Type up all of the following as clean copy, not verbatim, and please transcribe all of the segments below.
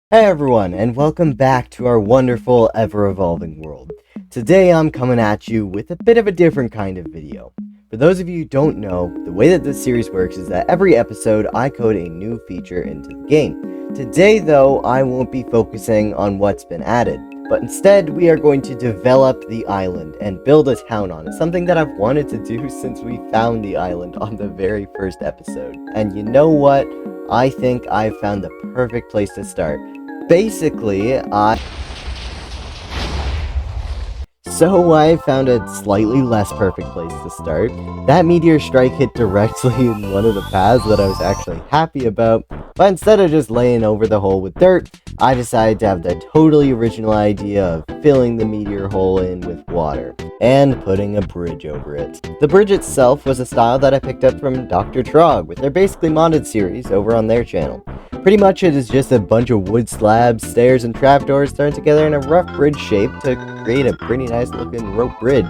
Hey everyone, and welcome back to our wonderful, ever-evolving world. Today I'm coming at you with a bit of a different kind of video. For those of you who don't know, the way that this series works is that every episode I code a new feature into the game. Today though, I won't be focusing on what's been added, but instead we are going to develop the island and build a town on it, something that I've wanted to do since we found the island on the very first episode. And you know what? I think I've found the perfect place to start. Basically, I found a slightly less perfect place to start. That meteor strike hit directly in one of the paths that I was actually happy about, but instead of just laying over the hole with dirt, I decided to have the totally original idea of filling the meteor hole in with water, and putting a bridge over it. The bridge itself was a style that I picked up from Dr. Trog with their Basically Modded series over on their channel. Pretty much it is just a bunch of wood slabs, stairs, and trapdoors thrown together in a rough bridge shape to create a pretty nice looking rope bridge.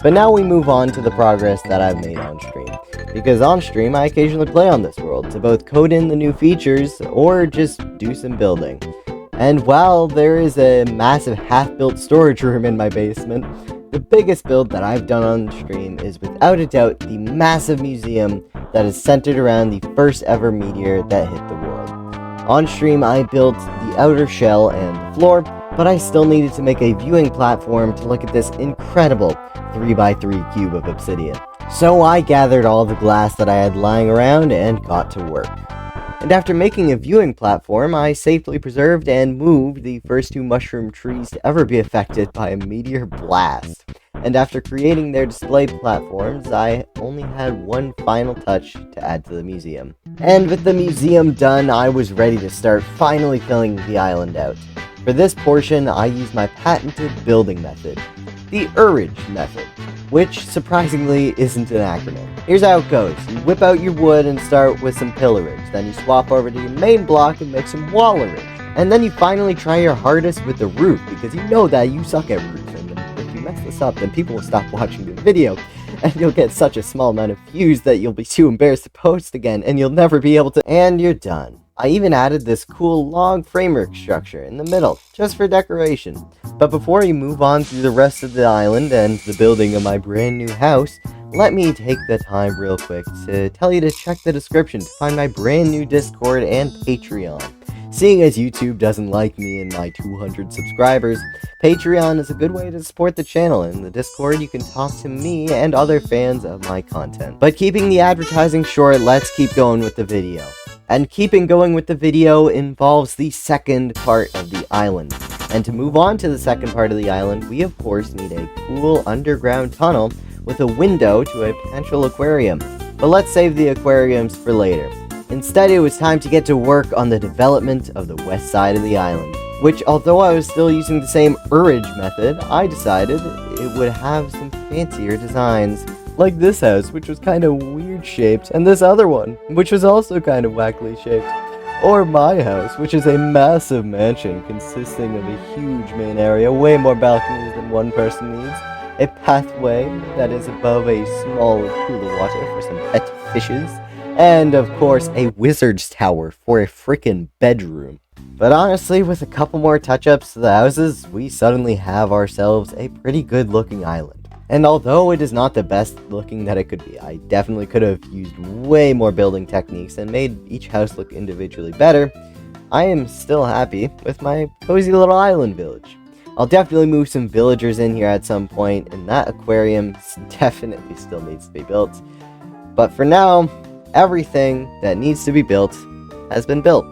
But now we move on to the progress that I've made on stream. Because on stream I occasionally play on this world to both code in the new features or just do some building. And while there is a massive half-built storage room in my basement, the biggest build that I've done on stream is without a doubt the massive museum that is centered around the first ever meteor that hit the world. On stream I built the outer shell and the floor, but I still needed to make a viewing platform to look at this incredible 3x3 cube of obsidian. So I gathered all the glass that I had lying around and got to work. And after making a viewing platform, I safely preserved and moved the first two mushroom trees to ever be affected by a meteor blast. And after creating their display platforms, I only had one final touch to add to the museum. And with the museum done, I was ready to start finally filling the island out. For this portion, I used my patented building method, the Urge method, which surprisingly isn't an acronym. Here's how it goes. You whip out your wood and start with some pillarage, then you swap over to your main block and make some wallerage. And then you finally try your hardest with the roof, because you know that you suck at roofs, and if you mess this up, then people will stop watching the video, and you'll get such a small amount of views that you'll be too embarrassed to post again, and you'll never be able to, and you're done. I even added this cool log framework structure in the middle, just for decoration. But before you move on through the rest of the island and the building of my brand new house, let me take the time real quick to tell you to check the description to find my brand new Discord and Patreon. Seeing as YouTube doesn't like me and my 200 subscribers, Patreon is a good way to support the channel. In the Discord, you can talk to me and other fans of my content. But keeping the advertising short, let's keep going with the video. And keeping going with the video involves the second part of the island. And to move on to the second part of the island, we of course need a cool underground tunnel with a window to a potential aquarium. But let's save the aquariums for later. Instead, it was time to get to work on the development of the west side of the island, which, although I was still using the same Urge method, I decided it would have some fancier designs. Like this house, which was kind of weird shaped, and this other one, which was also kind of wackily shaped. Or my house, which is a massive mansion consisting of a huge main area, way more balconies than one person needs, a pathway that is above a small pool of water for some pet fishes, and of course a wizard's tower for a frickin' bedroom. But honestly, with a couple more touch-ups to the houses, we suddenly have ourselves a pretty good looking island. And although it is not the best looking that it could be, I definitely could have used way more building techniques and made each house look individually better, I am still happy with my cozy little island village. I'll definitely move some villagers in here at some point, and that aquarium definitely still needs to be built. But for now, everything that needs to be built has been built.